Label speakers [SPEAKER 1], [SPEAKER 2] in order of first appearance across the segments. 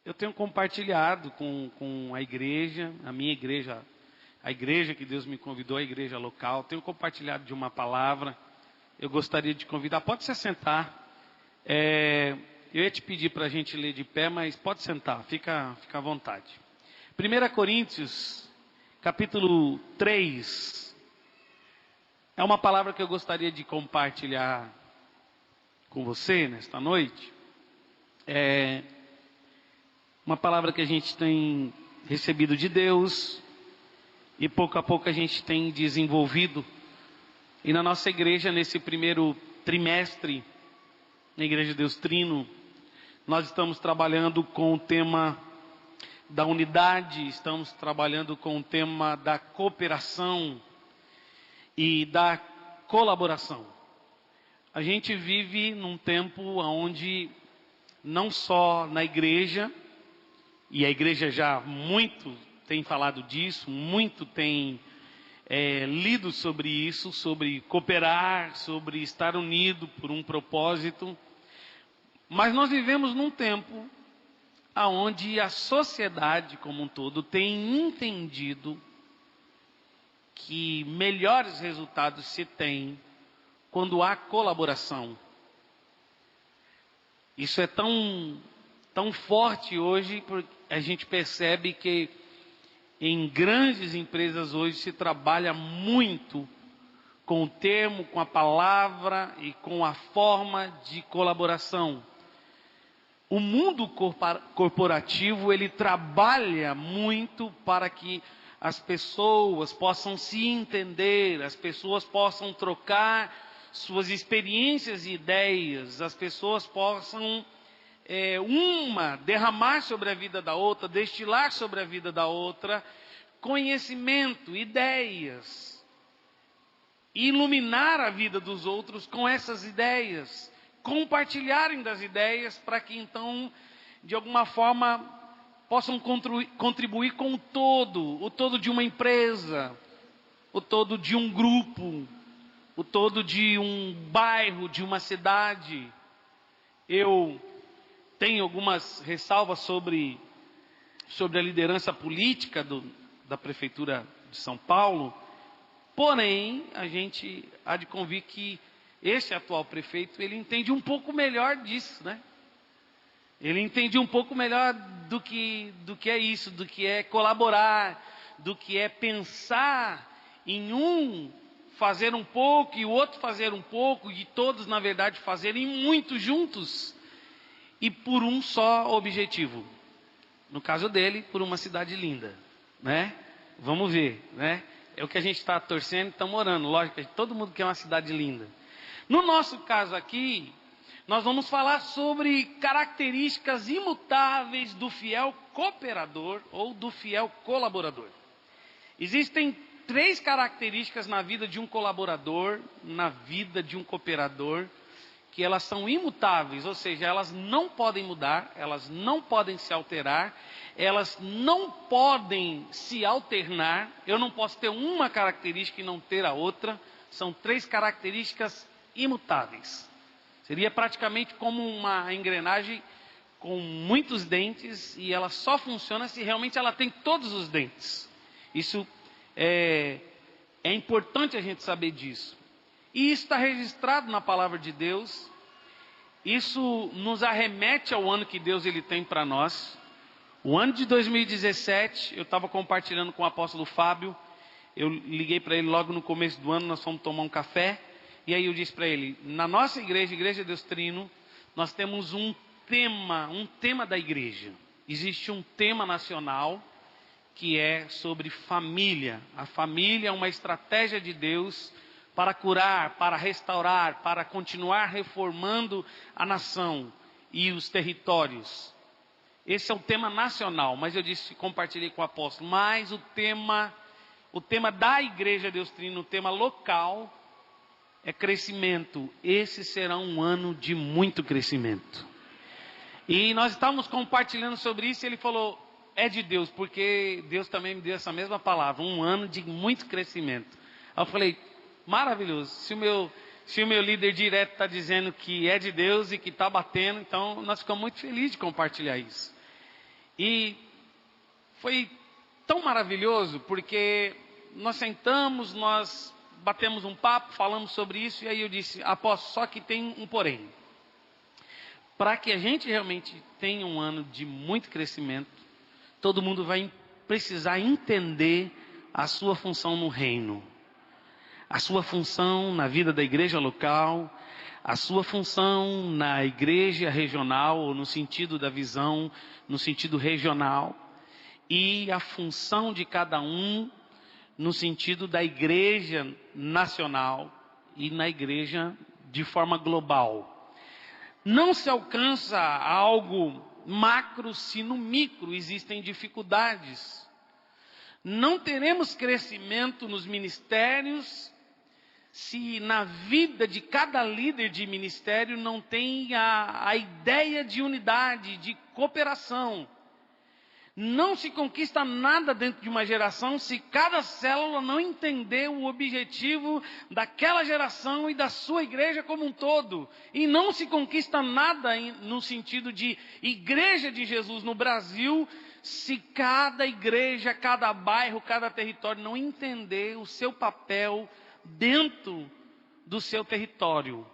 [SPEAKER 1] Eu tenho compartilhado com a igreja, a minha igreja, a igreja que Deus me convidou, a igreja local. Tenho compartilhado de uma palavra. Eu gostaria de convidar, pode se sentar. Eu ia te pedir para a gente ler de pé, mas pode sentar, fica à vontade. 1 Coríntios, capítulo 3. É uma palavra que eu gostaria de compartilhar com você nesta noite. É uma palavra que a gente tem recebido de Deus e pouco a pouco a gente tem desenvolvido. E na nossa igreja, nesse primeiro trimestre, na Igreja de Deus Trino, nós estamos trabalhando com o tema da unidade, estamos trabalhando com o tema da cooperação e da colaboração. A gente vive num tempo onde não só na igreja, e a igreja já muito tem falado disso, muito tem lido sobre isso, sobre cooperar, sobre estar unido por um propósito. Mas nós vivemos num tempo onde a sociedade como um todo tem entendido que melhores resultados se tem quando há colaboração. Isso é tão forte hoje, porque a gente percebe que em grandes empresas hoje se trabalha muito com o termo, com a palavra e com a forma de colaboração. O mundo corporativo, ele trabalha muito para que as pessoas possam se entender, as pessoas possam trocar suas experiências e ideias, as pessoas possam derramar sobre a vida da outra, destilar sobre a vida da outra conhecimento, ideias, iluminar a vida dos outros com essas ideias, compartilharem das ideias para que então, de alguma forma, possam contribuir com o todo de uma empresa, o todo de um grupo, o todo de um bairro, de uma cidade. Eu tenho algumas ressalvas sobre a liderança política da Prefeitura de São Paulo, porém, a gente há de convir que esse atual prefeito, ele entende um pouco melhor disso, né? Ele entende um pouco melhor do que é isso, do que é colaborar, do que é pensar em um fazer um pouco e o outro fazer um pouco, e todos, na verdade, fazerem muito juntos e por um só objetivo. No caso dele, por uma cidade linda, né? Vamos ver, né? É o que a gente está torcendo e estamos orando. Lógico, todo mundo quer uma cidade linda. No nosso caso aqui, nós vamos falar sobre características imutáveis do fiel cooperador ou do fiel colaborador. Existem 3 características na vida de um colaborador, na vida de um cooperador, que elas são imutáveis, ou seja, elas não podem mudar, elas não podem se alterar, elas não podem se alternar. Eu não posso ter uma característica e não ter a outra. São 3 características imutáveis. Seria praticamente como uma engrenagem com muitos dentes, e ela só funciona se realmente ela tem todos os dentes. Isso é importante a gente saber disso. E isso está registrado na palavra de Deus. Isso nos arremete ao ano que Deus ele tem para nós. O ano de 2017, eu estava compartilhando com o apóstolo Fábio. Eu liguei para ele logo no começo do ano, nós fomos tomar um café. E aí eu disse para ele, na nossa igreja, Igreja de Deus Trino, nós temos um tema da igreja. Existe um tema nacional que é sobre família. A família é uma estratégia de Deus para curar, para restaurar, para continuar reformando a nação e os territórios. Esse é o tema nacional, mas eu disse, compartilhei com o apóstolo, mas o tema da Igreja de Deus Trino, o tema local, é crescimento. Esse será um ano de muito crescimento. E nós estávamos compartilhando sobre isso e ele falou, é de Deus, porque Deus também me deu essa mesma palavra, um ano de muito crescimento. Aí eu falei, maravilhoso, se o meu líder direto está dizendo que é de Deus e que está batendo, então nós ficamos muito felizes de compartilhar isso. E foi tão maravilhoso, porque nós sentamos, nós batemos um papo, falamos sobre isso, e aí eu disse: apóstolo, só que tem um porém. Para que a gente realmente tenha um ano de muito crescimento, todo mundo vai precisar entender a sua função no reino, a sua função na vida da igreja local, a sua função na igreja regional, ou no sentido da visão, no sentido regional, e a função de cada um no sentido da igreja nacional e na igreja de forma global. Não se alcança algo macro se no micro existem dificuldades. Não teremos crescimento nos ministérios se na vida de cada líder de ministério não tem a ideia de unidade, de cooperação. Não se conquista nada dentro de uma geração se cada célula não entender o objetivo daquela geração e da sua igreja como um todo. E não se conquista nada no sentido de igreja de Jesus no Brasil se cada igreja, cada bairro, cada território não entender o seu papel dentro do seu território,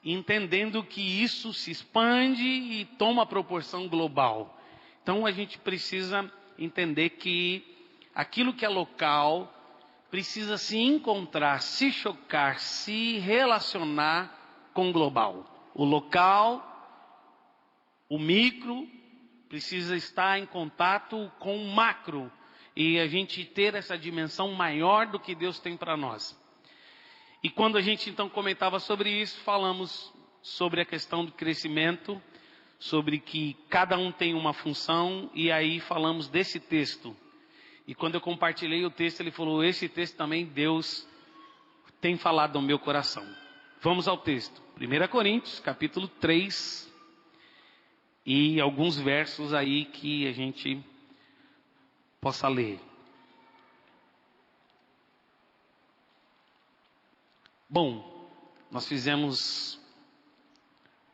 [SPEAKER 1] entendendo que isso se expande e toma proporção global. Então a gente precisa entender que aquilo que é local precisa se encontrar, se chocar, se relacionar com o global. O local, o micro, precisa estar em contato com o macro e a gente ter essa dimensão maior do que Deus tem para nós. E quando a gente então comentava sobre isso, falamos sobre a questão do crescimento, sobre que cada um tem uma função, e aí falamos desse texto. E quando eu compartilhei o texto, ele falou: esse texto também Deus tem falado no meu coração. Vamos ao texto. 1 Coríntios, capítulo 3, e alguns versos aí que a gente possa ler. Bom, nós fizemos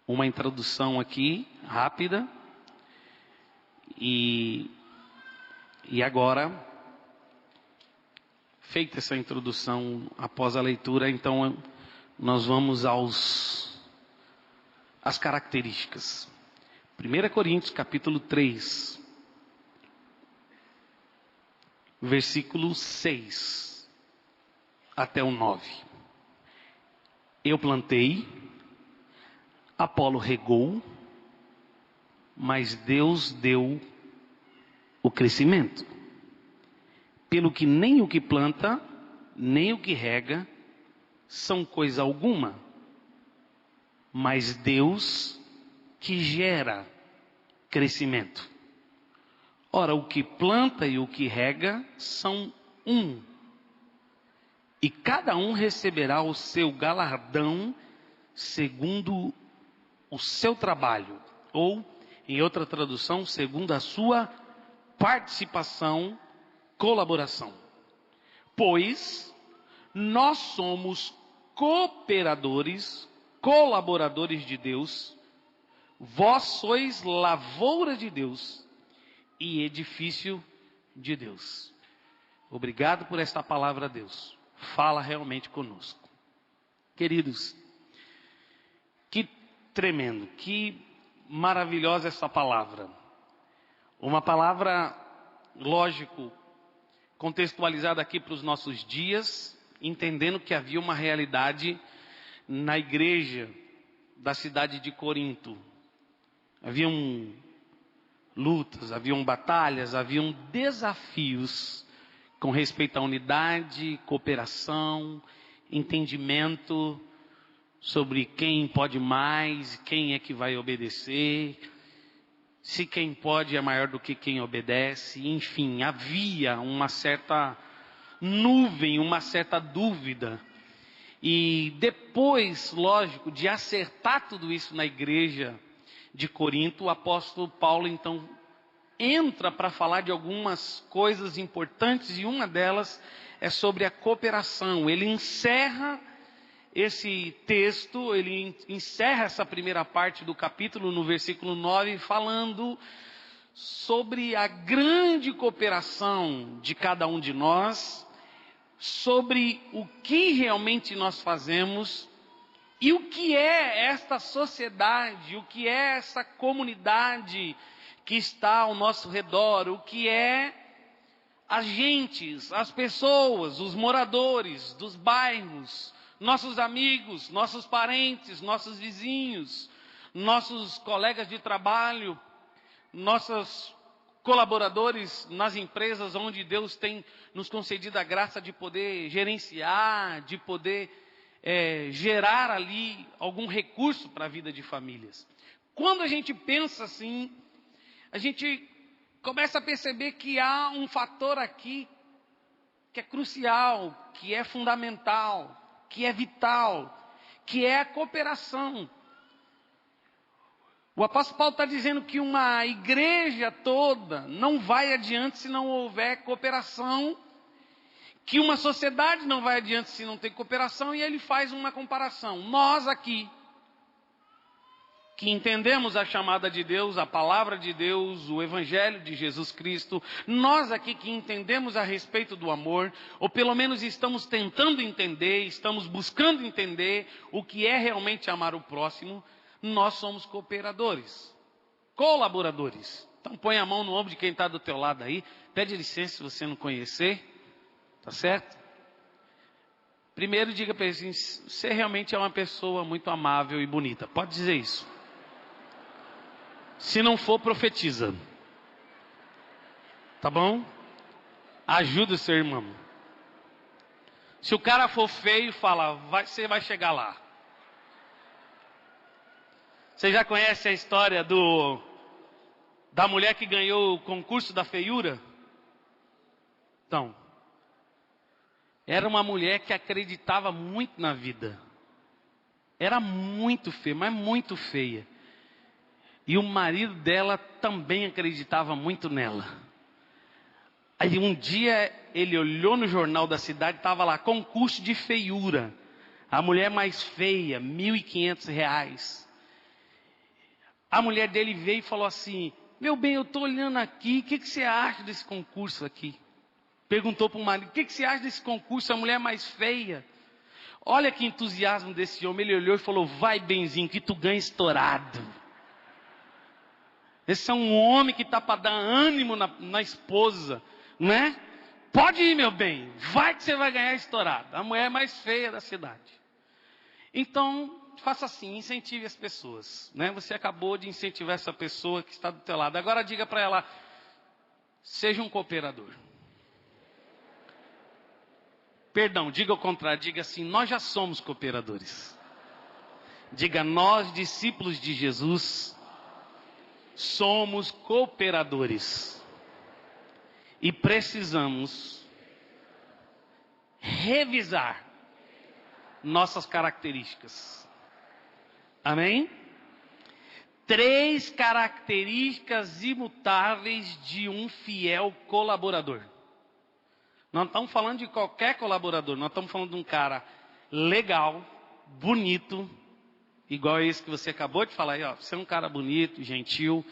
[SPEAKER 1] uma introdução aqui, rápida, e agora, feita essa introdução após a leitura, então nós vamos às características. 1 Coríntios capítulo 3, versículo 6 até o 9. Eu plantei, Apolo regou, mas Deus deu o crescimento. Pelo que nem o que planta, nem o que rega, são coisa alguma, mas Deus que gera crescimento. Ora, o que planta e o que rega são um, e cada um receberá o seu galardão segundo o seu trabalho, ou, em outra tradução, segundo a sua participação, colaboração. Pois nós somos cooperadores, colaboradores de Deus, vós sois lavoura de Deus e edifício de Deus. Obrigado por esta palavra, Deus. Fala realmente conosco. Queridos, que tremendo, que maravilhosa essa palavra. Uma palavra, lógico, contextualizada aqui para os nossos dias, entendendo que havia uma realidade na igreja da cidade de Corinto. Haviam lutas, haviam batalhas, haviam desafios com respeito à unidade, cooperação, entendimento sobre quem pode mais, quem é que vai obedecer, se quem pode é maior do que quem obedece, enfim, havia uma certa nuvem, uma certa dúvida. E depois, lógico, de acertar tudo isso na igreja de Corinto, o apóstolo Paulo então entra para falar de algumas coisas importantes, e uma delas é sobre a cooperação. Ele encerra esse texto, ele encerra essa primeira parte do capítulo no versículo 9, falando sobre a grande cooperação de cada um de nós, sobre o que realmente nós fazemos e o que é esta sociedade, o que é essa comunidade que está ao nosso redor, o que é as gentes, as pessoas, os moradores dos bairros, nossos amigos, nossos parentes, nossos vizinhos, nossos colegas de trabalho, nossos colaboradores nas empresas onde Deus tem nos concedido a graça de poder gerenciar, de poder gerar ali algum recurso para a vida de famílias. Quando a gente pensa assim, a gente começa a perceber que há um fator aqui que é crucial, que é fundamental, que é vital, que é a cooperação. O apóstolo Paulo está dizendo que uma igreja toda não vai adiante se não houver cooperação, que uma sociedade não vai adiante se não tem cooperação, e ele faz uma comparação. Nós aqui, que entendemos a chamada de Deus, a palavra de Deus, o evangelho de Jesus Cristo, nós aqui que entendemos a respeito do amor, ou pelo menos estamos tentando entender, estamos buscando entender o que é realmente amar o próximo, nós somos cooperadores, colaboradores. Então põe a mão no ombro de quem está do teu lado aí, pede licença se você não conhecer, tá certo? Primeiro diga para ele assim, você realmente é uma pessoa muito amável e bonita, pode dizer isso. Se não for, profetiza. Tá bom? Ajuda o seu irmão. Se o cara for feio, fala, você vai chegar lá. Você já conhece a história da mulher que ganhou o concurso da feiura? Então, era uma mulher que acreditava muito na vida. Era muito feia, mas muito feia. E o marido dela também acreditava muito nela. Aí um dia ele olhou no jornal da cidade, estava lá, concurso de feiura. A mulher mais feia, R$1.500. A mulher dele veio e falou assim, meu bem, eu estou olhando aqui, o que você acha desse concurso aqui? Perguntou para o marido, o que você acha desse concurso, a mulher mais feia? Olha que entusiasmo desse homem, ele olhou e falou, vai benzinho, que tu ganha estourado. Esse é um homem que está para dar ânimo na esposa, né? Pode ir, meu bem, vai que você vai ganhar estourado. A mulher mais feia da cidade. Então, faça assim, incentive as pessoas, né? Você acabou de incentivar essa pessoa que está do teu lado. Agora diga para ela, seja um cooperador. Perdão, diga o contrário, diga assim, nós já somos cooperadores. Diga, nós, discípulos de Jesus, somos cooperadores e precisamos revisar nossas características. Amém? 3 características imutáveis de um fiel colaborador. Não estamos falando de qualquer colaborador, nós estamos falando de um cara legal, bonito, igual esse que você acabou de falar aí, ó. Você é um cara bonito, gentil.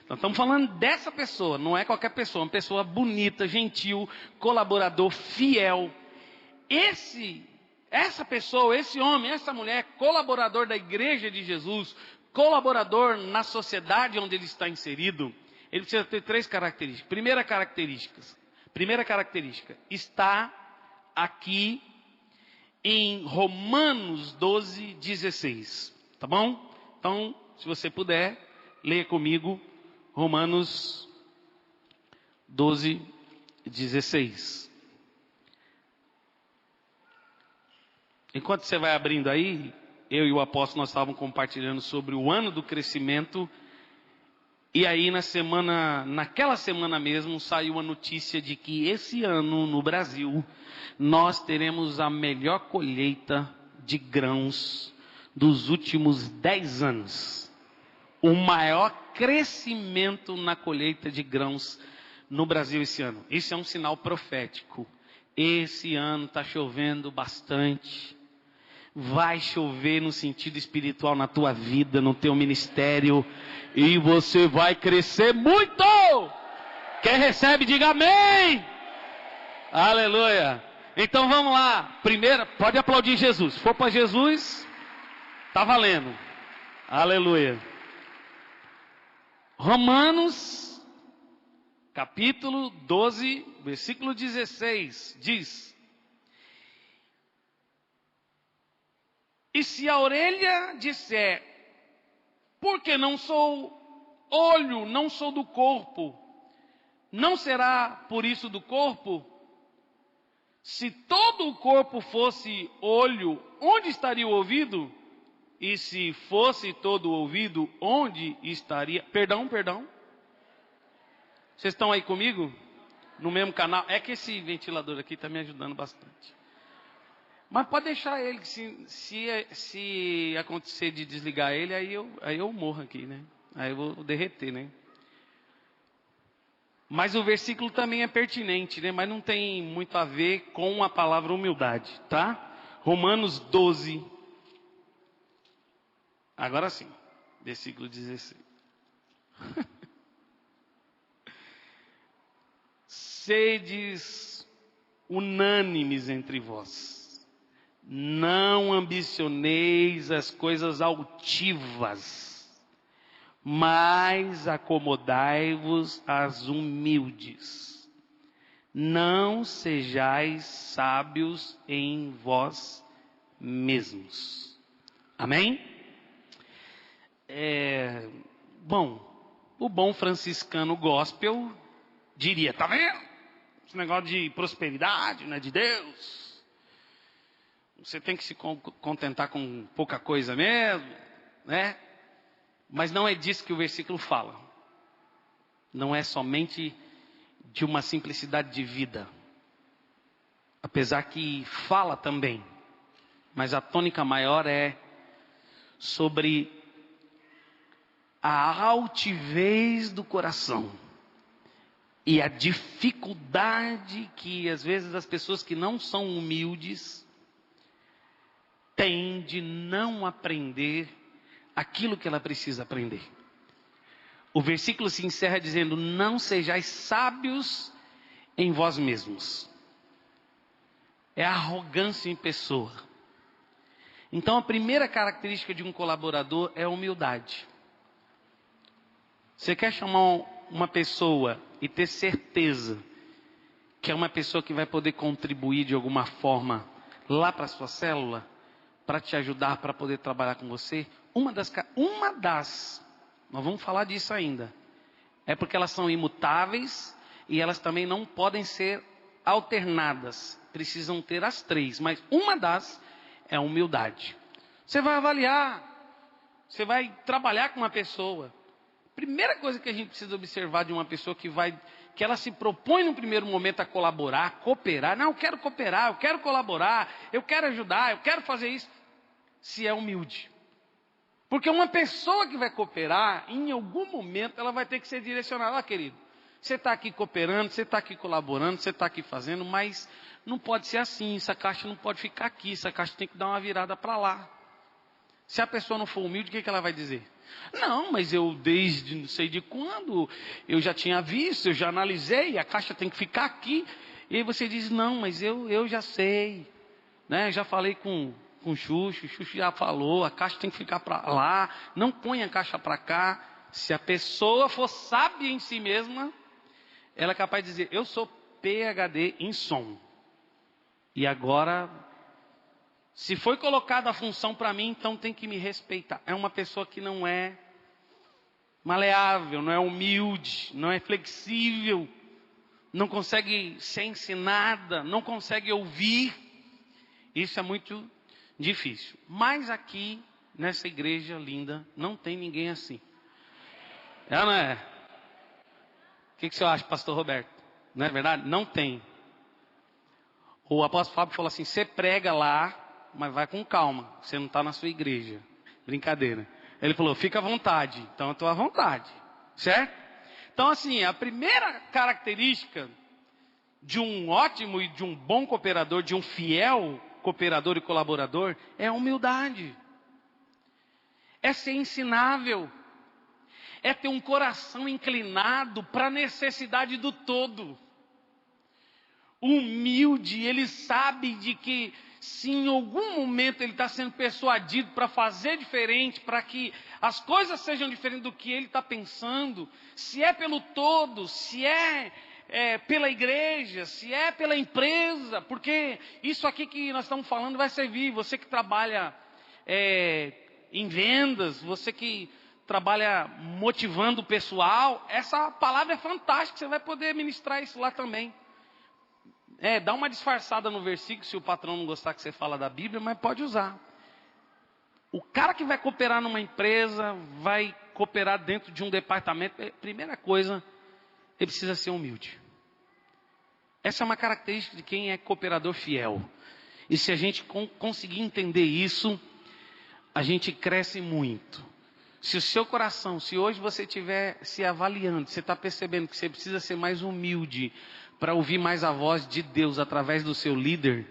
[SPEAKER 1] Nós estamos falando dessa pessoa, não é qualquer pessoa, uma pessoa bonita, gentil, colaborador, fiel. Essa pessoa, esse homem, essa mulher, colaborador da igreja de Jesus, colaborador na sociedade onde ele está inserido, ele precisa ter 3 características. Primeira característica, está aqui em Romanos 12:16. Tá bom? Então, se você puder, leia comigo Romanos 12:16. Enquanto você vai abrindo aí, eu e o apóstolo nós estávamos compartilhando sobre o ano do crescimento. E aí naquela semana mesmo, saiu a notícia de que esse ano no Brasil, nós teremos a melhor colheita de grãos dos últimos 10 anos. O maior crescimento na colheita de grãos no Brasil esse ano. Isso é um sinal profético. Esse ano está chovendo bastante. vai chover no sentido espiritual na tua vida, no teu ministério, e você vai crescer muito. Quem recebe, diga amém. Aleluia. Então vamos lá. Primeiro, pode aplaudir Jesus. Se for para Jesus, tá valendo. Aleluia. Romanos, capítulo 12, versículo 16, diz: e se a orelha disser, porque não sou olho, não sou do corpo, não será por isso do corpo? Se todo o corpo fosse olho, onde estaria o ouvido? E se fosse todo o ouvido, onde estaria? Perdão. Vocês estão aí comigo? No mesmo canal? É que esse ventilador aqui está me ajudando bastante. Mas pode deixar ele, se acontecer de desligar ele, aí eu morro aqui, né? Aí eu vou derreter, né? Mas o versículo também é pertinente, né? Mas não tem muito a ver com a palavra humildade, tá? Romanos 12. Agora sim, versículo 16. Sedes unânimes entre vós, não ambicioneis as coisas altivas, mas acomodai-vos às humildes. Não sejais sábios em vós mesmos. Amém? Bom, o bom franciscano gospel diria, tá vendo? Esse negócio de prosperidade não é de Deus. Você tem que se contentar com pouca coisa mesmo, né? Mas não é disso que o versículo fala. Não é somente de uma simplicidade de vida. Apesar que fala também. Mas a tônica maior é sobre a altivez do coração. E a dificuldade que às vezes as pessoas que não são humildes têm de não aprender aquilo que ela precisa aprender. O versículo se encerra dizendo: não sejais sábios em vós mesmos. É a arrogância em pessoa. Então a primeira característica de um colaborador é a humildade. Você quer chamar uma pessoa e ter certeza que é uma pessoa que vai poder contribuir de alguma forma lá para a sua célula, para te ajudar, para poder trabalhar com você? Nós vamos falar disso ainda, é porque elas são imutáveis e elas também não podem ser alternadas, precisam ter as três, mas uma das é a humildade. Você vai avaliar, você vai trabalhar com uma pessoa. Primeira coisa que a gente precisa observar de uma pessoa que ela se propõe no primeiro momento a colaborar, cooperar. Não, eu quero cooperar, eu quero colaborar, eu quero ajudar, eu quero fazer isso. Se é humilde. Porque uma pessoa que vai cooperar, em algum momento ela vai ter que ser direcionada. Ó, querido, você está aqui cooperando, você está aqui colaborando, você está aqui fazendo, mas não pode ser assim, essa caixa não pode ficar aqui, essa caixa tem que dar uma virada para lá. Se a pessoa não for humilde, o que ela vai dizer? Não, mas eu desde não sei de quando, eu já tinha visto, eu já analisei, a caixa tem que ficar aqui. E aí você diz, não, mas eu já sei, né? Já falei com o Xuxo já falou, a caixa tem que ficar para lá, não põe a caixa para cá. Se a pessoa for sábia em si mesma, ela é capaz de dizer, eu sou PhD em som. E agora, se foi colocada a função para mim, então tem que me respeitar. É uma pessoa que não é maleável, não é humilde, não é flexível, não consegue ser ensinada, não consegue ouvir. Isso é muito difícil. Mas aqui, nessa igreja linda, não tem ninguém assim. É ou não é? O que você acha, pastor Roberto? Não é verdade? Não tem. O apóstolo Fábio falou assim, você prega lá, mas vai com calma, você não está na sua igreja. Brincadeira. Ele falou, fica à vontade. Então eu estou à vontade, certo? Então assim, a primeira característica de um ótimo e de um bom cooperador, de um fiel cooperador e colaborador, é a humildade. É ser ensinável. É ter um coração inclinado para a necessidade do todo. O humilde, ele sabe de que se em algum momento ele está sendo persuadido para fazer diferente, para que as coisas sejam diferentes do que ele está pensando, se é pelo todo, se é pela igreja, se é pela empresa, porque isso aqui que nós estamos falando vai servir. Você que trabalha em vendas, você que trabalha motivando o pessoal, essa palavra é fantástica, você vai poder ministrar isso lá também. Dá uma disfarçada no versículo, se o patrão não gostar que você fala da Bíblia, mas pode usar. O cara que vai cooperar numa empresa, vai cooperar dentro de um departamento, primeira coisa, ele precisa ser humilde. Essa é uma característica de quem é cooperador fiel. E se a gente conseguir entender isso, a gente cresce muito. Se o seu coração, se hoje você estiver se avaliando, você está percebendo que você precisa ser mais humilde para ouvir mais a voz de Deus através do seu líder,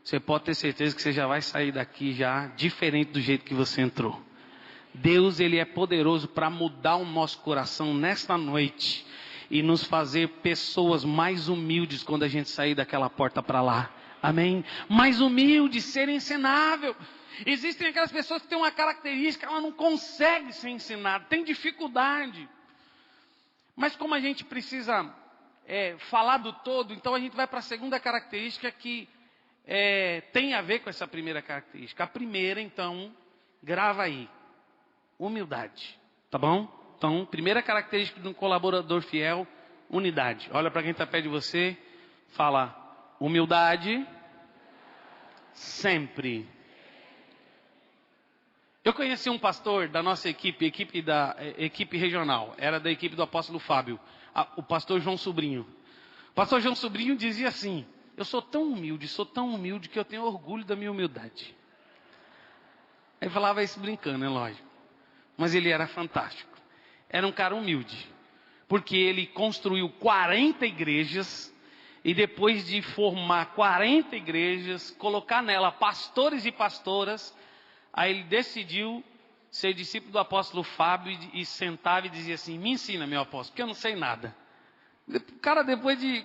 [SPEAKER 1] você pode ter certeza que você já vai sair daqui já diferente do jeito que você entrou. Deus, ele é poderoso para mudar o nosso coração nesta noite e nos fazer pessoas mais humildes quando a gente sair daquela porta para lá. Amém? Mais humildes, ser ensinável. Existem aquelas pessoas que têm uma característica, ela não consegue ser ensinada, tem dificuldade. Mas como a gente precisa falar do todo, então a gente vai para a segunda característica que tem a ver com essa primeira característica. A primeira, então, grava aí, humildade, tá bom? Então, primeira característica de um colaborador fiel, unidade. Olha para quem está perto de você, fala, humildade, sempre. Eu conheci um pastor da nossa equipe regional, era da equipe do apóstolo Fábio, o pastor João Sobrinho. O pastor João Sobrinho dizia assim, eu sou tão humilde que eu tenho orgulho da minha humildade. Ele falava isso brincando, é lógico. Mas ele era fantástico. Era um cara humilde. Porque ele construiu 40 igrejas. E depois de formar 40 igrejas, colocar nela pastores e pastoras, aí ele decidiu ser discípulo do apóstolo Fábio e sentava e dizia assim, me ensina, meu apóstolo, porque eu não sei nada. O cara, depois de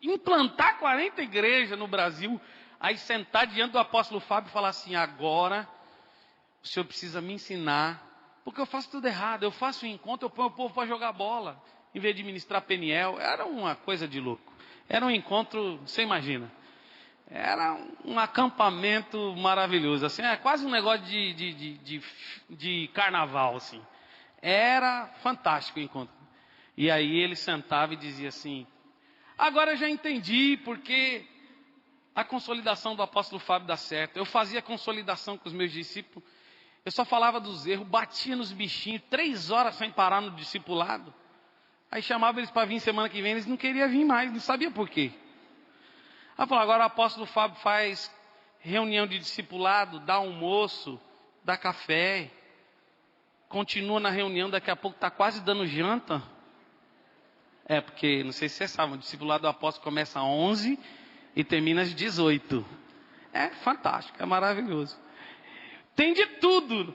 [SPEAKER 1] implantar 40 igrejas no Brasil, aí sentar diante do apóstolo Fábio e falar assim, agora o senhor precisa me ensinar, porque eu faço tudo errado, eu faço um encontro, eu ponho o povo para jogar bola, em vez de ministrar Peniel. Era uma coisa de louco, era um encontro, você imagina, era um acampamento maravilhoso, assim, quase um negócio de carnaval, assim. Era fantástico o encontro. E aí ele sentava e dizia assim, agora eu já entendi porque a consolidação do apóstolo Fábio dá certo. Eu fazia consolidação com os meus discípulos, eu só falava dos erros, batia nos bichinhos, 3 horas sem parar no discipulado. Aí chamava eles para vir semana que vem, eles não queriam vir mais, não sabia por quê. Aí falou, agora o apóstolo Fábio faz reunião de discipulado, dá almoço, dá café, continua na reunião, daqui a pouco está quase dando janta. Porque, não sei se vocês sabem, o discipulado do apóstolo começa às 11 e termina às 18. É fantástico, é maravilhoso. Tem de tudo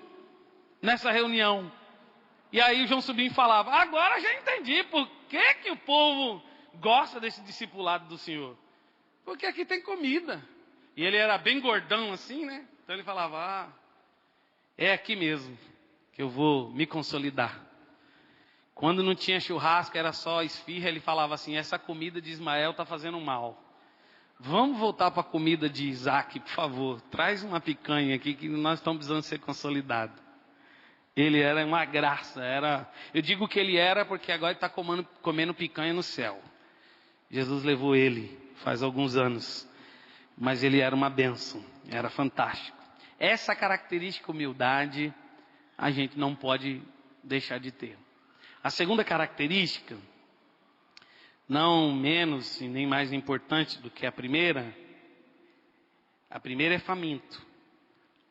[SPEAKER 1] nessa reunião. E aí o João Sobrinho falava, agora já entendi por que o povo gosta desse discipulado do Senhor. Porque aqui tem comida. E ele era bem gordão assim, né? Então ele falava, é aqui mesmo que eu vou me consolidar. Quando não tinha churrasco, era só esfirra, ele falava assim, essa comida de Ismael está fazendo mal. Vamos voltar para a comida de Isaac, por favor. Traz uma picanha aqui que nós estamos precisando ser consolidados. Ele era uma graça. Eu digo que ele era porque agora ele está comendo picanha no céu. Jesus levou ele faz alguns anos. Mas ele era uma bênção. Era fantástico. Essa característica, humildade, a gente não pode deixar de ter. A segunda característica, não menos e nem mais importante do que a primeira é faminto.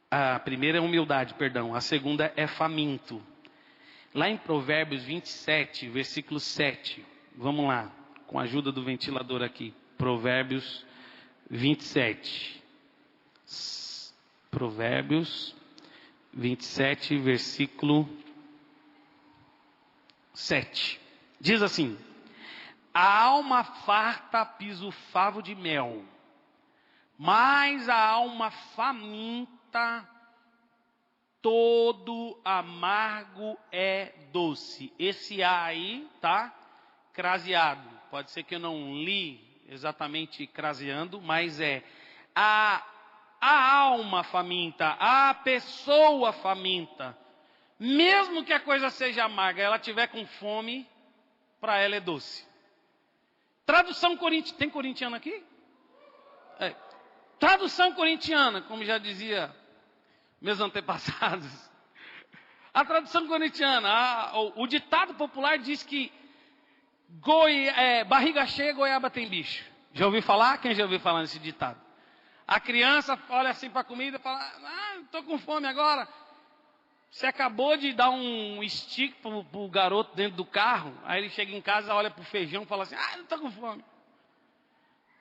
[SPEAKER 1] A primeira é humildade, perdão. A segunda é faminto. Lá em Provérbios 27, versículo 7. Vamos lá, com a ajuda do ventilador aqui. Provérbios 27. Provérbios 27, versículo 7. Diz assim: a alma farta pisa o favo de mel, mas a alma faminta todo amargo é doce. Esse A aí tá craseado. Pode ser que eu não li exatamente craseando, mas é a alma faminta, a pessoa faminta, mesmo que a coisa seja amarga, ela tiver com fome, para ela é doce. Tradução corintiana, tem corintiano aqui? Tradução corintiana, como já dizia meus antepassados. A tradução corintiana, o ditado popular diz que barriga cheia, goiaba tem bicho. Já ouviu falar? Quem já ouviu falar nesse ditado? A criança olha assim para a comida e fala: estou com fome agora. Você acabou de dar um stick para o garoto dentro do carro, aí ele chega em casa, olha para o feijão e fala assim: não estou com fome.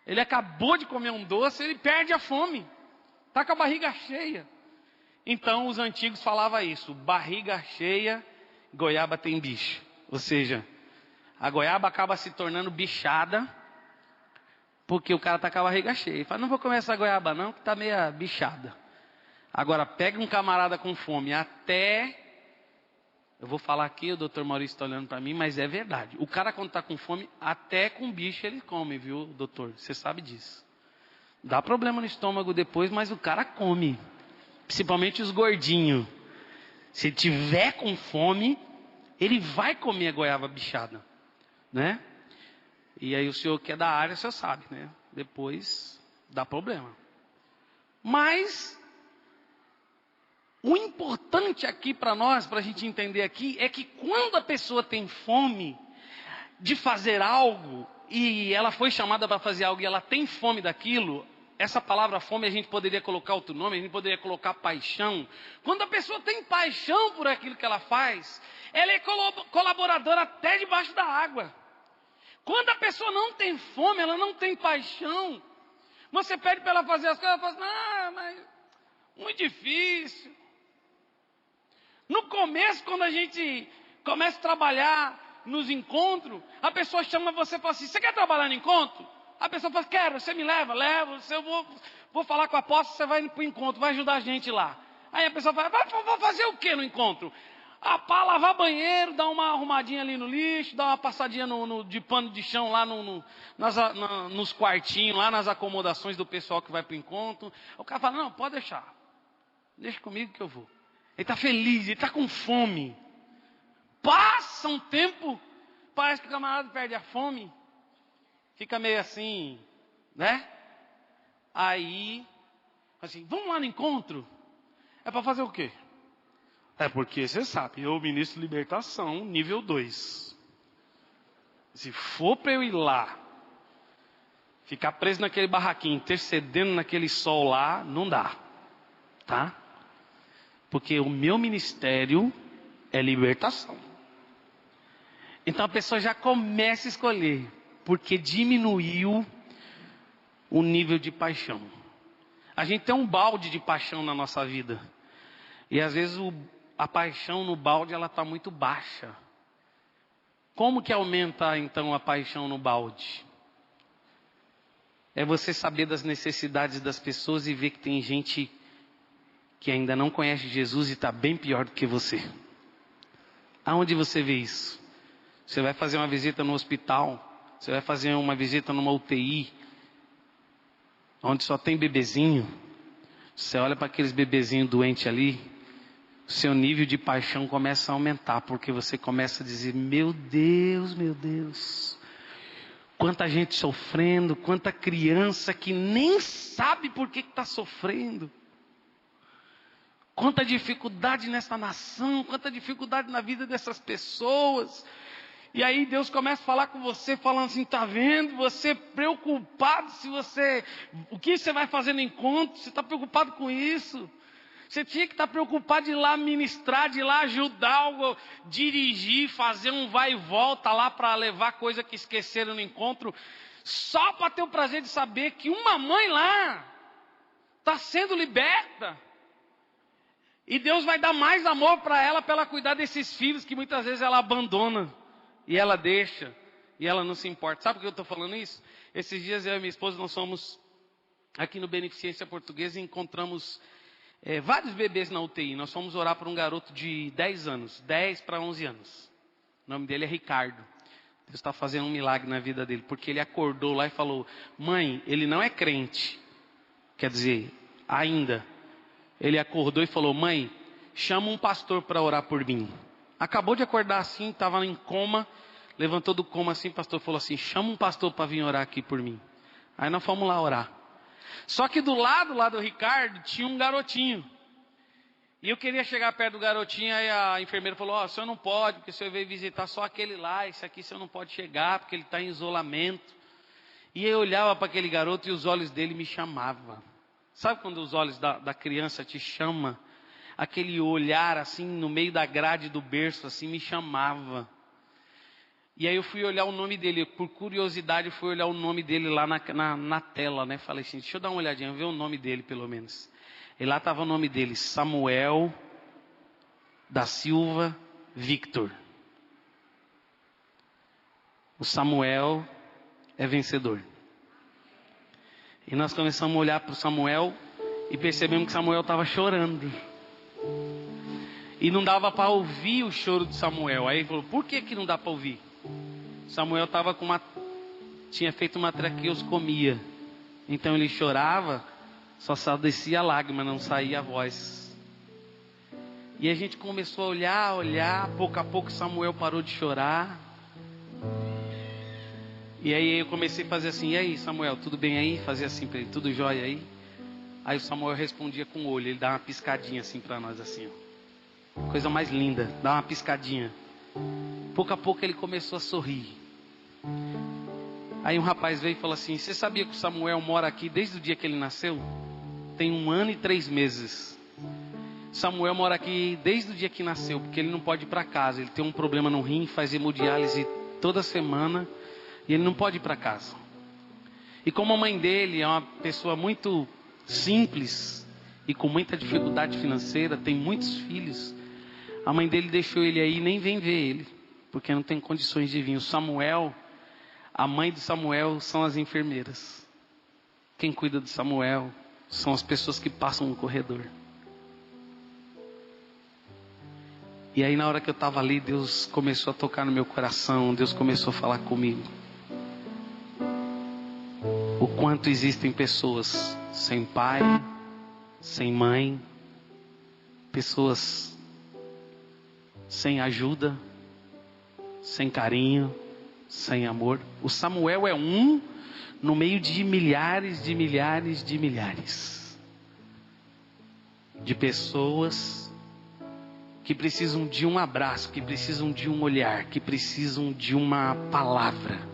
[SPEAKER 1] Ele acabou de comer um doce, ele perde a fome. Está com a barriga cheia. Então os antigos falavam isso: barriga cheia, goiaba tem bicho. Ou seja, a goiaba acaba se tornando bichada, porque o cara está com a barriga cheia. Ele fala: não vou comer essa goiaba não, que está meia bichada. Agora pega um camarada com fome até... Eu vou falar aqui, o doutor Maurício está olhando para mim, mas é verdade. O cara quando está com fome, até com bicho ele come, viu, doutor? Você sabe disso. Dá problema no estômago depois, mas o cara come. Principalmente os gordinhos. Se ele tiver com fome, ele vai comer a goiaba bichada, né? E aí o senhor que é da área, o senhor sabe, né? Depois dá problema. Mas o importante aqui para nós, para a gente entender aqui, é que quando a pessoa tem fome de fazer algo, e ela foi chamada para fazer algo e ela tem fome daquilo, essa palavra fome a gente poderia colocar outro nome, a gente poderia colocar paixão. Quando a pessoa tem paixão por aquilo que ela faz, ela é colaboradora até debaixo da água. Quando a pessoa não tem fome, ela não tem paixão. Você pede para ela fazer as coisas, ela fala assim: mas muito difícil. No começo, quando a gente começa a trabalhar nos encontros, a pessoa chama você e fala assim: você quer trabalhar no encontro? A pessoa fala: quero, você me leva? Levo, eu vou falar com a apóstolo, você vai para o encontro, vai ajudar a gente lá. Aí a pessoa fala: vou fazer o que no encontro? Para lavar banheiro, dar uma arrumadinha ali no lixo, dar uma passadinha de pano de chão lá nos quartinhos, lá nas acomodações do pessoal que vai para o encontro. O cara fala: não, pode deixar. Deixa comigo que eu vou. Ele está feliz, ele está com fome. Passa um tempo, parece que o camarada perde a fome. Fica meio assim, né? Aí, assim, vamos lá no encontro? É para fazer o quê? É porque você sabe, eu ministro libertação, nível 2. Se for para eu ir lá, ficar preso naquele barraquinho, intercedendo naquele sol lá, não dá. Tá? Porque o meu ministério é libertação. Então a pessoa já começa a escolher, porque diminuiu o nível de paixão. A gente tem um balde de paixão na nossa vida. E às vezes a paixão no balde ela está muito baixa. Como que aumenta então a paixão no balde? É você saber das necessidades das pessoas e ver que tem gente que ainda não conhece Jesus e está bem pior do que você. Aonde você vê isso? Você vai fazer uma visita no hospital, você vai fazer uma visita numa UTI, onde só tem bebezinho. Você olha para aqueles bebezinhos doentes ali, o seu nível de paixão começa a aumentar, porque você começa a dizer: meu Deus, quanta gente sofrendo, quanta criança que nem sabe por que está sofrendo. Quanta dificuldade nessa nação, quanta dificuldade na vida dessas pessoas. E aí Deus começa a falar com você, falando assim: está vendo? Você preocupado o que você vai fazer no encontro, você está preocupado com isso. Você tinha que estar preocupado de ir lá ministrar, de ir lá ajudar, dirigir, fazer um vai e volta lá para levar coisa que esqueceram no encontro, só para ter o prazer de saber que uma mãe lá está sendo liberta. E Deus vai dar mais amor para ela cuidar desses filhos que muitas vezes ela abandona. E ela deixa. E ela não se importa. Sabe por que eu estou falando isso? Esses dias eu e minha esposa, nós fomos aqui no Beneficência Portuguesa e encontramos vários bebês na UTI. Nós fomos orar por um garoto de 10 anos. 10 para 11 anos. O nome dele é Ricardo. Deus está fazendo um milagre na vida dele. Porque ele acordou lá e falou: mãe, ele não é crente. Quer dizer, ainda. Ele acordou e falou: mãe, chama um pastor para orar por mim. Acabou de acordar assim, estava em coma. Levantou do coma assim, o pastor falou assim: chama um pastor para vir orar aqui por mim. Aí nós fomos lá orar. Só que do lado lá do Ricardo tinha um garotinho. E eu queria chegar perto do garotinho, aí a enfermeira falou: ó, o senhor não pode, porque o senhor veio visitar só aquele lá, esse aqui o senhor não pode chegar, porque ele está em isolamento. E eu olhava para aquele garoto e os olhos dele me chamavam. Sabe quando os olhos da criança te chamam? Aquele olhar assim, no meio da grade do berço, assim, me chamava. E aí eu fui olhar o nome dele, por curiosidade eu fui olhar o nome dele lá na tela, né? Falei assim, deixa eu dar uma olhadinha, ver o nome dele pelo menos. E lá estava o nome dele, Samuel da Silva Victor. O Samuel é vencedor. E nós começamos a olhar para o Samuel e percebemos que Samuel estava chorando. E não dava para ouvir o choro de Samuel. Aí ele falou: por que não dá para ouvir? Samuel tinha feito uma traqueostomia. Então ele chorava, só descia a lágrima, não saía a voz. E a gente começou a olhar, pouco a pouco Samuel parou de chorar. E aí eu comecei a fazer assim: e aí Samuel, tudo bem aí? Fazia assim para ele: tudo jóia aí? Aí o Samuel respondia com o olho, ele dava uma piscadinha assim para nós assim, ó. Coisa mais linda, dá uma piscadinha. Pouco a pouco ele começou a sorrir. Aí um rapaz veio e falou assim: você sabia que o Samuel mora aqui desde o dia que ele nasceu? Tem 1 ano e 3 meses. Samuel mora aqui desde o dia que nasceu, porque ele não pode ir para casa. Ele tem um problema no rim, faz hemodiálise toda semana. E ele não pode ir para casa. E como a mãe dele é uma pessoa muito simples e com muita dificuldade financeira, tem muitos filhos, a mãe dele deixou ele aí e nem vem ver ele, porque não tem condições de vir. O Samuel, a mãe de Samuel são as enfermeiras. Quem cuida de Samuel são as pessoas que passam no corredor. E aí na hora que eu estava ali, Deus começou a tocar no meu coração, Deus começou a falar comigo. O quanto existem pessoas sem pai, sem mãe, pessoas sem ajuda, sem carinho, sem amor. O Samuel é um no meio de milhares de milhares de milhares de pessoas que precisam de um abraço, que precisam de um olhar, que precisam de uma palavra.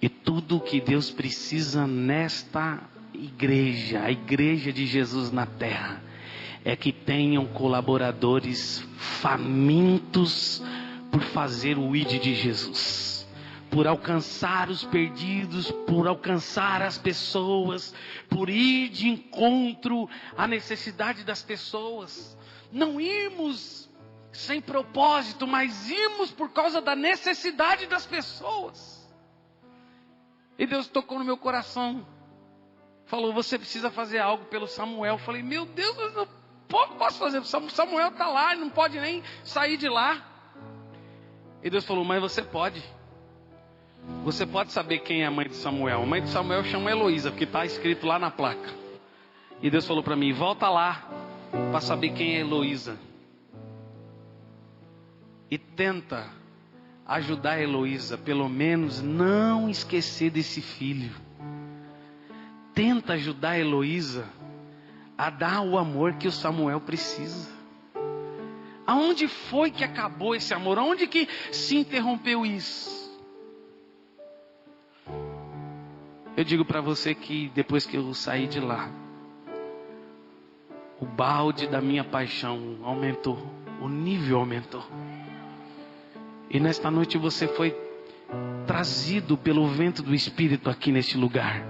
[SPEAKER 1] E tudo o que Deus precisa nesta igreja, a igreja de Jesus na terra, é que tenham colaboradores famintos por fazer o ID de Jesus, por alcançar os perdidos, por alcançar as pessoas, por ir de encontro à necessidade das pessoas. Não irmos sem propósito, mas irmos por causa da necessidade das pessoas. E Deus tocou no meu coração. Falou: você precisa fazer algo pelo Samuel. Eu falei: meu Deus, eu não posso fazer. Samuel está lá, ele não pode nem sair de lá. E Deus falou: mas você pode. Você pode saber quem é a mãe de Samuel. A mãe de Samuel chama Heloísa, porque está escrito lá na placa. E Deus falou para mim: volta lá para saber quem é Heloísa. E tenta ajudar a Heloísa, pelo menos não esquecer desse filho. Tenta ajudar a Heloísa a dar o amor que o Samuel precisa. Aonde foi que acabou esse amor? Aonde que se interrompeu isso? Eu digo para você que depois que eu saí de lá, o balde da minha paixão aumentou, o nível aumentou. E nesta noite você foi trazido pelo vento do Espírito aqui neste lugar.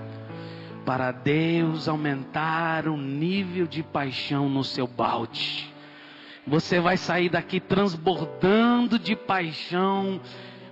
[SPEAKER 1] para Deus aumentar o nível de paixão no seu balde. Você vai sair daqui transbordando de paixão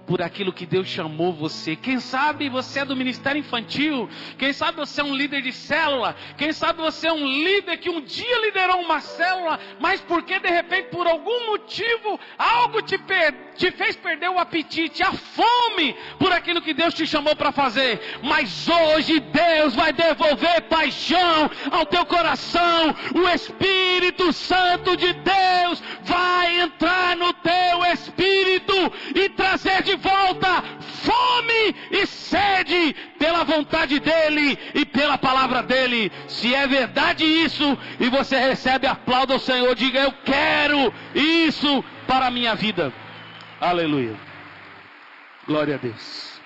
[SPEAKER 1] por aquilo que Deus chamou você. Quem sabe você é do ministério infantil, quem sabe você é um líder de célula, quem sabe você é um líder que um dia liderou uma célula, mas porque de repente por algum motivo algo te fez perder o apetite, a fome por aquilo que Deus te chamou para fazer. Mas hoje Deus vai devolver paixão ao teu coração. O Espírito Santo de Deus vai entrar no teu espírito e trazer de volta fome e sede pela vontade dEle e pela palavra dEle. Se é verdade isso, e você recebe, aplauda o Senhor, diga: eu quero isso para a minha vida. Aleluia. Glória a Deus.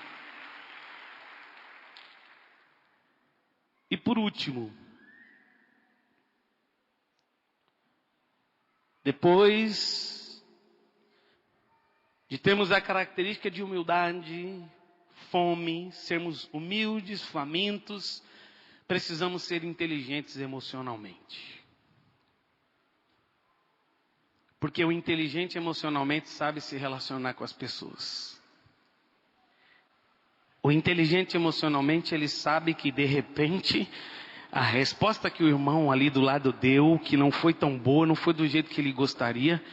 [SPEAKER 1] E por último, depois de termos a característica de humildade, fome, sermos humildes, famintos, precisamos ser inteligentes emocionalmente. Porque o inteligente emocionalmente sabe se relacionar com as pessoas. O inteligente emocionalmente, ele sabe que de repente a resposta que o irmão ali do lado deu, que não foi tão boa, não foi do jeito que ele gostaria,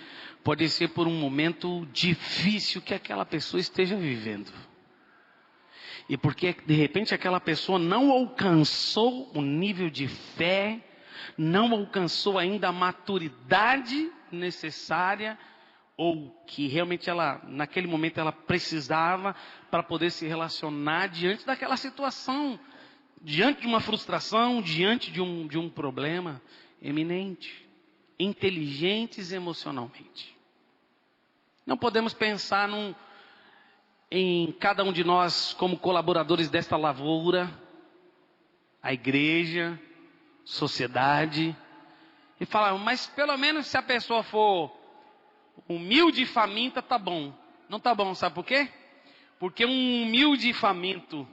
[SPEAKER 1] pode ser por um momento difícil que aquela pessoa esteja vivendo. E porque de repente aquela pessoa não alcançou o nível de fé, não alcançou ainda a maturidade necessária, ou que realmente ela, naquele momento ela precisava para poder se relacionar diante daquela situação, diante de uma frustração, diante de um problema eminente. Inteligentes emocionalmente. Não podemos pensar em cada um de nós como colaboradores desta lavoura, a igreja, sociedade, e falar: mas pelo menos se a pessoa for humilde e faminta, tá bom. Não tá bom, sabe por quê? Porque um humilde e faminto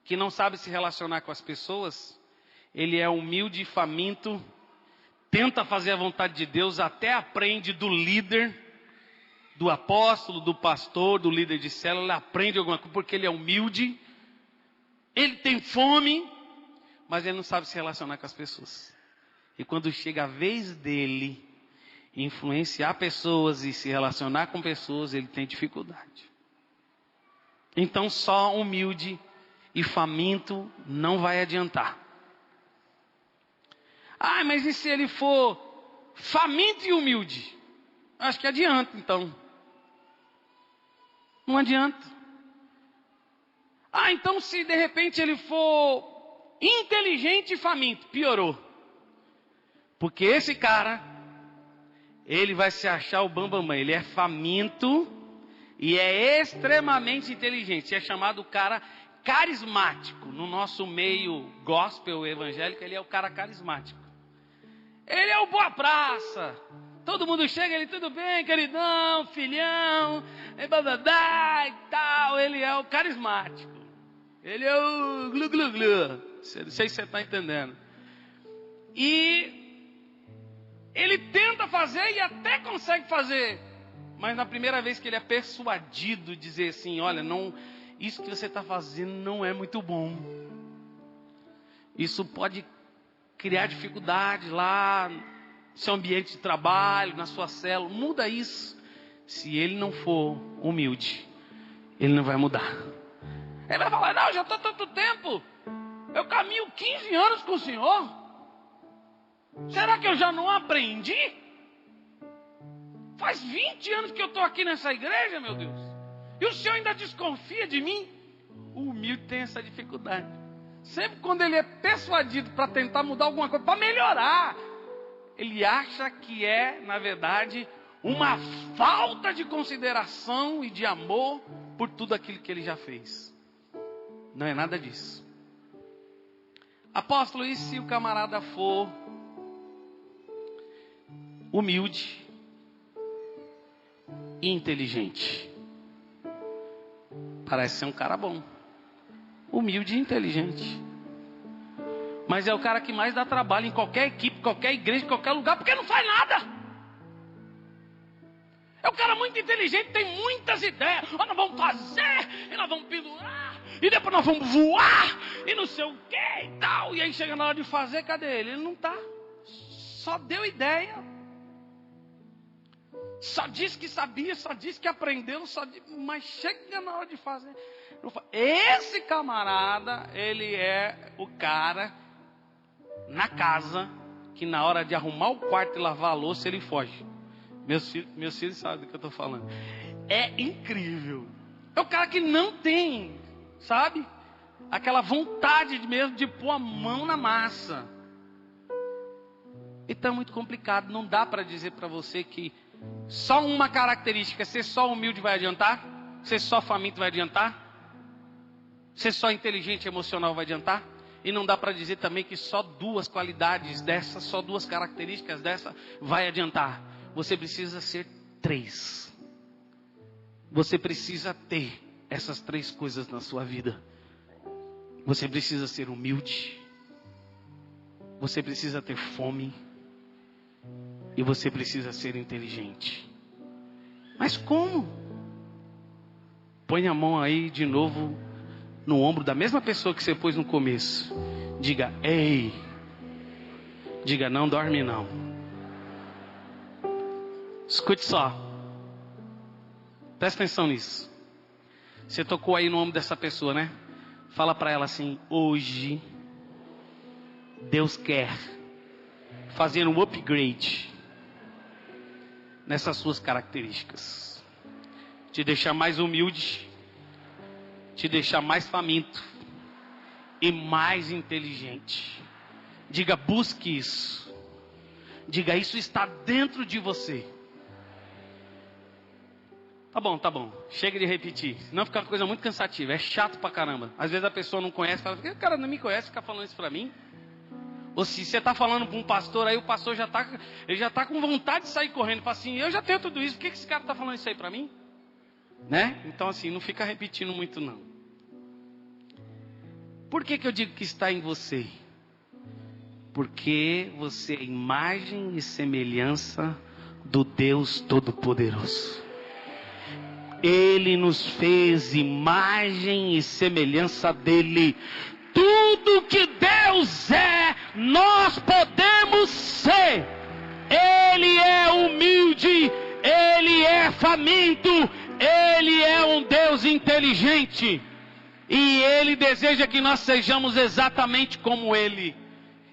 [SPEAKER 1] que não sabe se relacionar com as pessoas, ele é humilde e faminto, tenta fazer a vontade de Deus, até aprende do líder, do apóstolo, do pastor, do líder de célula, ele aprende alguma coisa porque ele é humilde, ele tem fome, mas ele não sabe se relacionar com as pessoas. E quando chega a vez dele influenciar pessoas e se relacionar com pessoas, ele tem dificuldade. Então só humilde e faminto não vai adiantar. Ah, mas e se ele for faminto e humilde? Acho que adianta então. Não adianta. Ah, então se de repente ele for inteligente e faminto, piorou. Porque esse cara, ele vai se achar o bambambam. Ele é faminto e é extremamente inteligente. É chamado cara carismático. No nosso meio gospel evangélico, ele é o cara carismático. Ele é o boa praça. Todo mundo chega, ele: tudo bem, queridão, filhão, e tal. Ele é o carismático. Ele é o glu glu glu. Não sei se você está entendendo. E ele tenta fazer e até consegue fazer. Mas na primeira vez que ele é persuadido, dizer assim: olha, não, isso que você está fazendo não é muito bom. Isso pode criar dificuldade lá no seu ambiente de trabalho, na sua célula. Muda isso. Se ele não for humilde, ele não vai mudar. Ele vai falar: não, já estou tanto tempo, eu caminho 15 anos com o Senhor, será que eu já não aprendi? Faz 20 anos que eu estou aqui nessa igreja, meu Deus, e o Senhor ainda desconfia de mim? O humilde tem essa dificuldade. Sempre quando ele é persuadido para tentar mudar alguma coisa, para melhorar, ele acha que é, na verdade, uma falta de consideração e de amor por tudo aquilo que ele já fez. Não é nada disso. Apóstolo, e se o camarada for humilde e inteligente? Parece ser um cara bom. Humilde e inteligente. Mas é o cara que mais dá trabalho em qualquer equipe, qualquer igreja, qualquer lugar, porque não faz nada. É um cara muito inteligente, tem muitas ideias. Nós vamos fazer, e nós vamos pendurar, e depois nós vamos voar, e não sei o que e tal. E aí chega na hora de fazer, cadê ele? Ele não está. Só deu ideia. Só disse que sabia, só disse que aprendeu, mas chega na hora de fazer. Esse camarada, ele é o cara na casa que na hora de arrumar o quarto e lavar a louça, ele foge. Meus filhos sabem do que eu estou falando. É incrível. É o cara que não tem, sabe, aquela vontade mesmo de pôr a mão na massa. Então é muito complicado. Não dá para dizer para você que só uma característica, ser só humilde vai adiantar, ser só faminto vai adiantar, ser só inteligente e emocional vai adiantar. E não dá para dizer também que só duas qualidades dessas, só duas características dessa vai adiantar. Você precisa ser 3. Você precisa ter essas 3 coisas na sua vida. Você precisa ser humilde. Você precisa ter fome. E você precisa ser inteligente. Mas como? Põe a mão aí de novo no ombro da mesma pessoa que você pôs no começo. Diga, ei. Diga, não dorme não. Escute só. Presta atenção nisso. Você tocou aí no ombro dessa pessoa, né? Fala para ela assim: hoje Deus quer fazer um upgrade nessas suas características. Te deixar mais humilde, te deixar mais faminto e mais inteligente. Diga, busque isso. Diga, isso está dentro de você. Tá bom. Chega de repetir. Senão fica uma coisa muito cansativa. É chato pra caramba. Às vezes a pessoa não conhece. Fala, o cara não me conhece, fica falando isso pra mim. Ou se você tá falando pra um pastor, aí o pastor já tá com vontade de sair correndo. Fala assim, eu já tenho tudo isso. Por que esse cara tá falando isso aí pra mim? Né? Então assim, não fica repetindo muito não. Por que eu digo que está em você? Porque você é imagem e semelhança do Deus Todo-Poderoso. Ele nos fez imagem e semelhança dele. Tudo que Deus é, nós podemos ser. Ele é humilde, ele é faminto, ele é um Deus inteligente. E ele deseja que nós sejamos exatamente como ele.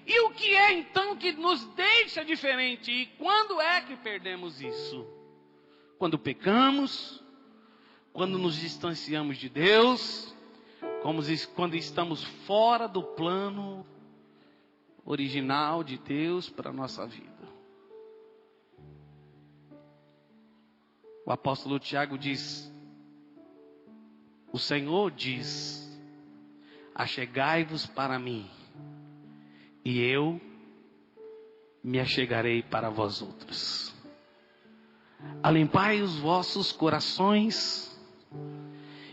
[SPEAKER 1] E o que é então que nos deixa diferente? E quando é que perdemos isso? Quando pecamos, quando nos distanciamos de Deus, quando estamos fora do plano original de Deus para a nossa vida. O apóstolo Tiago diz, o Senhor diz, achegai-vos para mim, e eu me achegarei para vós outros. Alimpai os vossos corações,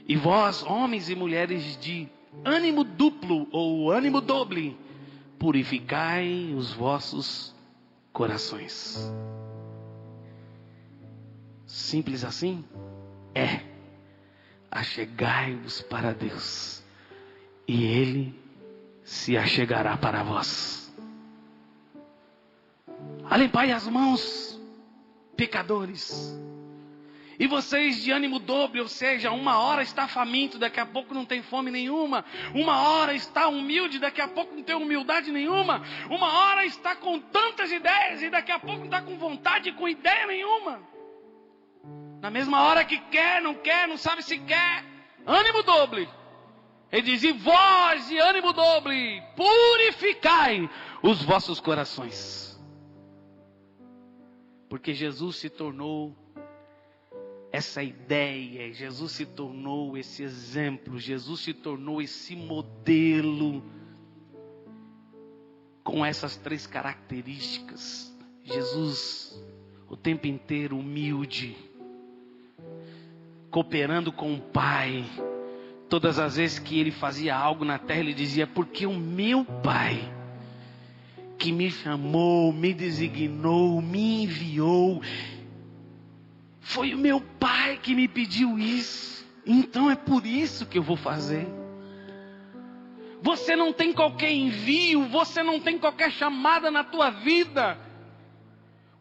[SPEAKER 1] e vós, homens e mulheres de ânimo duplo ou ânimo doble, purificai os vossos corações. Simples assim? É. Achegai-vos para Deus, e Ele se achegará para vós. Alimpai as mãos, pecadores. E vocês de ânimo dobre, ou seja, uma hora está faminto, daqui a pouco não tem fome nenhuma. Uma hora está humilde, daqui a pouco não tem humildade nenhuma. Uma hora está com tantas ideias e daqui a pouco não está com vontade, com ideia nenhuma. Na mesma hora que quer, não sabe se quer. Ânimo dobre. Ele diz, e vós de ânimo dobre, purificai os vossos corações. Porque Jesus se tornou essa ideia, Jesus se tornou esse exemplo, Jesus se tornou esse modelo, com essas 3 características. Jesus, o tempo inteiro humilde, cooperando com o Pai. Todas as vezes que ele fazia algo na terra, ele dizia, porque o meu Pai que me chamou, me designou, me enviou. Foi o meu Pai que me pediu isso. Então é por isso que eu vou fazer. Você não tem qualquer envio, você não tem qualquer chamada na tua vida.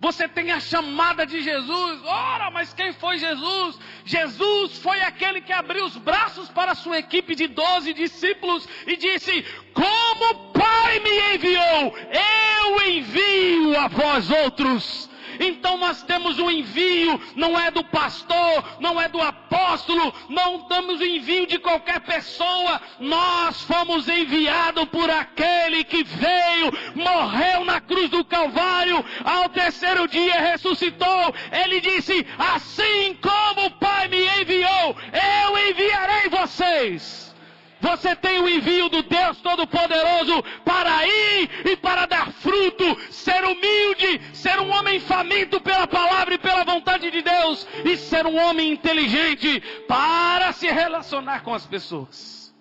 [SPEAKER 1] Você tem a chamada de Jesus. Ora, mas quem foi Jesus? Jesus foi aquele que abriu os braços para a sua equipe de 12 discípulos e disse: como o Pai me enviou, eu envio a vós outros. Então nós temos um envio, não é do pastor, não é do apóstolo, não damos o envio de qualquer pessoa. Nós fomos enviados por aquele que veio, morreu na cruz do Calvário, ao terceiro dia ressuscitou. Ele disse: assim como o Pai me enviou, eu enviarei vocês. Você tem o envio do Deus Todo-Poderoso para ir e para dar fruto, ser humilde, ser um homem faminto pela palavra e pela vontade de Deus, e ser um homem inteligente para se relacionar com as pessoas.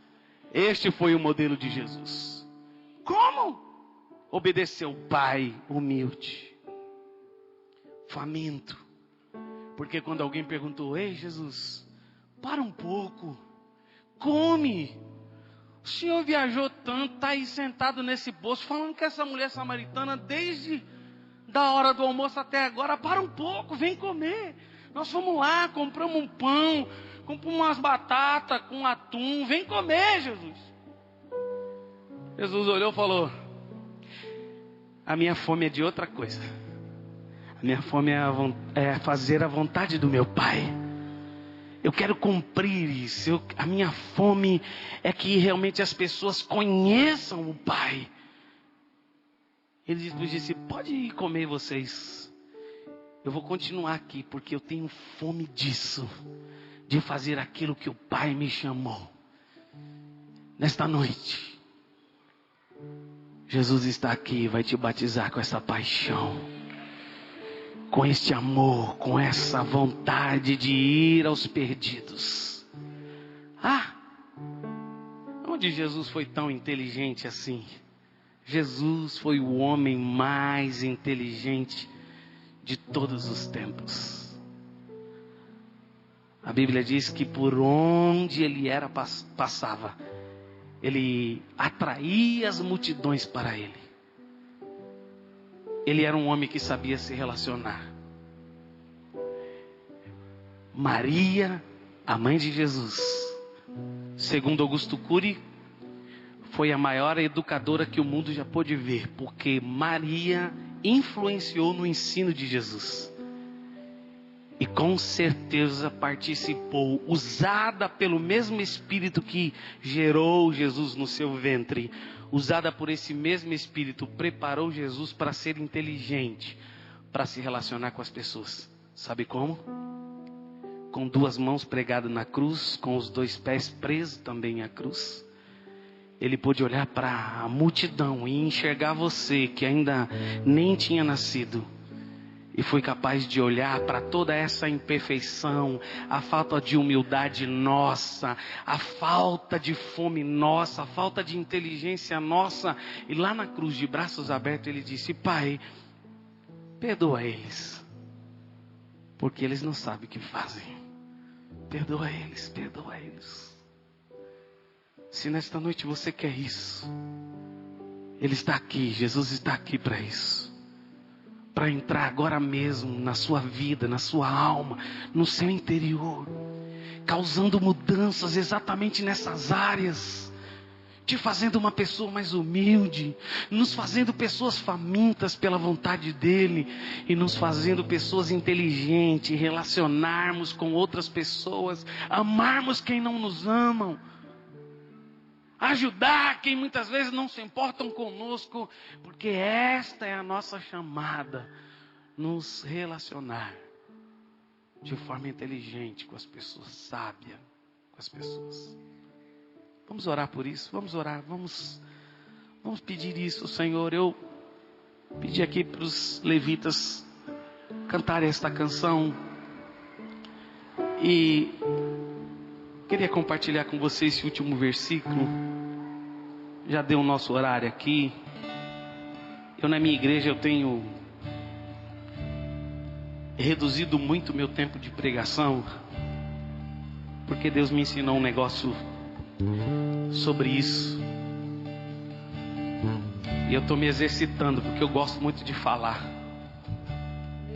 [SPEAKER 1] Este foi o modelo de Jesus. Como? Obedeceu o Pai, humilde, faminto. Porque quando alguém perguntou: ei Jesus, para um pouco, come. O senhor viajou tanto, está aí sentado nesse poço, falando com essa mulher samaritana desde da hora do almoço até agora. Para um pouco, vem comer. Nós fomos lá, compramos um pão, compramos umas batatas com atum, vem comer, Jesus. Jesus olhou e falou: a minha fome é de outra coisa. A minha fome é fazer a vontade do meu Pai. Eu quero cumprir isso. A minha fome é que realmente as pessoas conheçam o Pai. Ele disse: pode ir comer vocês. Eu vou continuar aqui porque eu tenho fome disso. De fazer aquilo que o Pai me chamou. Nesta noite, Jesus está aqui e vai te batizar com essa paixão, com este amor, com essa vontade de ir aos perdidos. Onde Jesus foi tão inteligente assim? Jesus foi o homem mais inteligente de todos os tempos. A Bíblia diz que por onde ele passava, ele atraía as multidões para ele. Ele era um homem que sabia se relacionar. Maria, a mãe de Jesus, segundo Augusto Cury, foi a maior educadora que o mundo já pôde ver, porque Maria influenciou no ensino de Jesus. E com certeza participou, usada pelo mesmo Espírito que gerou Jesus no seu ventre. Usada por esse mesmo Espírito, preparou Jesus para ser inteligente, para se relacionar com as pessoas. Sabe como? Com 2 mãos pregadas na cruz, com os 2 pés presos também à cruz. Ele pôde olhar para a multidão e enxergar você que ainda nem tinha nascido. E foi capaz de olhar para toda essa imperfeição, a falta de humildade nossa, a falta de fome nossa, a falta de inteligência nossa. E lá na cruz, de braços abertos, ele disse: Pai, perdoa eles, porque eles não sabem o que fazem. Perdoa eles, perdoa eles. Se nesta noite você quer isso, Ele está aqui, Jesus está aqui para isso. Para entrar agora mesmo na sua vida, na sua alma, no seu interior, causando mudanças exatamente nessas áreas, te fazendo uma pessoa mais humilde, nos fazendo pessoas famintas pela vontade dEle, e nos fazendo pessoas inteligentes, relacionarmos com outras pessoas, amarmos quem não nos amam, ajudar quem muitas vezes não se importam conosco, porque esta é a nossa chamada, nos relacionar de forma inteligente com as pessoas, sábia com as pessoas. Vamos orar por isso, vamos orar, vamos pedir isso, Senhor. Eu pedi aqui para os levitas cantarem esta canção e queria compartilhar com vocês esse último versículo. Já deu o nosso horário aqui. Eu na minha igreja eu tenho reduzido muito o meu tempo de pregação, porque Deus me ensinou um negócio sobre isso. E eu estou me exercitando, porque eu gosto muito de falar.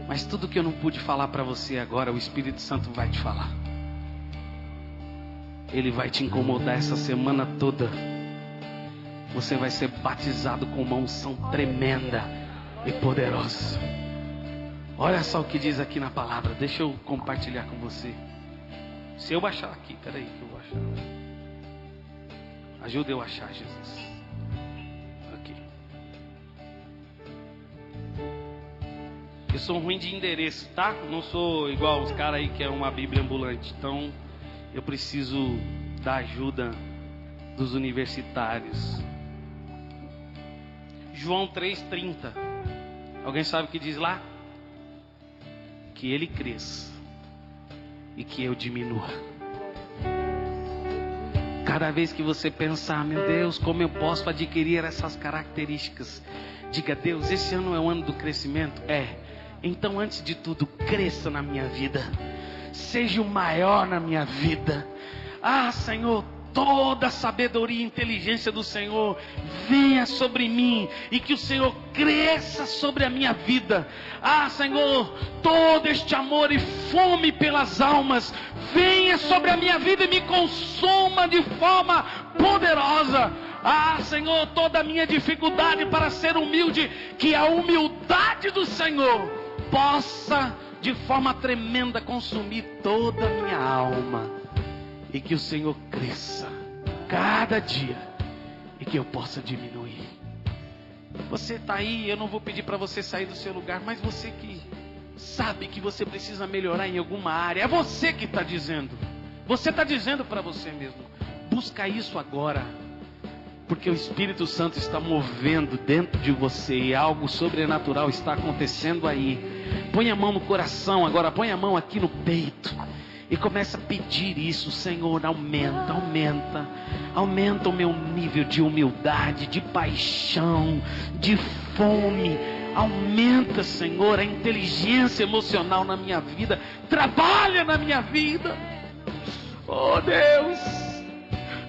[SPEAKER 1] Mas tudo que eu não pude falar para você agora, o Espírito Santo vai te falar. Ele vai te incomodar essa semana toda. Você vai ser batizado com uma unção tremenda e poderosa. Olha só o que diz aqui na palavra. Deixa eu compartilhar com você. Se eu baixar aqui, peraí que eu vou achar. Ajuda eu a achar, Jesus. Aqui. Eu sou ruim de endereço, tá? Não sou igual os caras aí que é uma Bíblia ambulante. Então eu preciso da ajuda dos universitários. João 3,30. Alguém sabe o que diz lá? Que ele cresça e que eu diminua. Cada vez que você pensar, meu Deus, como eu posso adquirir essas características? Diga, Deus, esse ano é o ano do crescimento? Então antes de tudo, cresça na minha vida. Seja o maior na minha vida. Senhor, toda a sabedoria e inteligência do Senhor venha sobre mim e que o Senhor cresça sobre a minha vida. Senhor, todo este amor e fome pelas almas venha sobre a minha vida e me consuma de forma poderosa. Senhor, toda a minha dificuldade para ser humilde, que a humildade do Senhor possa de forma tremenda consumir toda a minha alma. E que o Senhor cresça cada dia e que eu possa diminuir. Você está aí, eu não vou pedir para você sair do seu lugar, mas você que sabe que você precisa melhorar em alguma área, é você que está dizendo. Você está dizendo para você mesmo. Busca isso agora, porque o Espírito Santo está movendo dentro de você e algo sobrenatural está acontecendo aí. Põe a mão no coração agora, põe a mão aqui no peito. E começa a pedir isso, Senhor, aumenta o meu nível de humildade, de paixão, de fome. Aumenta, Senhor, a inteligência emocional na minha vida. Trabalha na minha vida. Oh Deus,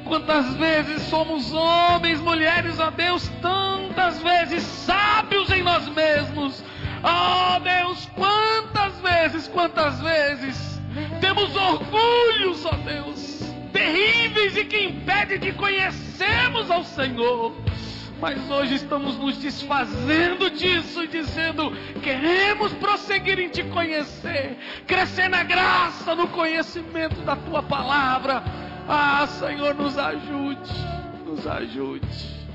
[SPEAKER 1] quantas vezes somos homens, mulheres, ó Deus, tantas vezes sábios em nós mesmos. Oh Deus, quantas vezes temos orgulhos, ó Deus, terríveis e que impedem de conhecermos ao Senhor. Mas hoje estamos nos desfazendo disso e dizendo, queremos prosseguir em Te conhecer, crescer na graça, no conhecimento da Tua palavra. Senhor, nos ajude, nos ajude.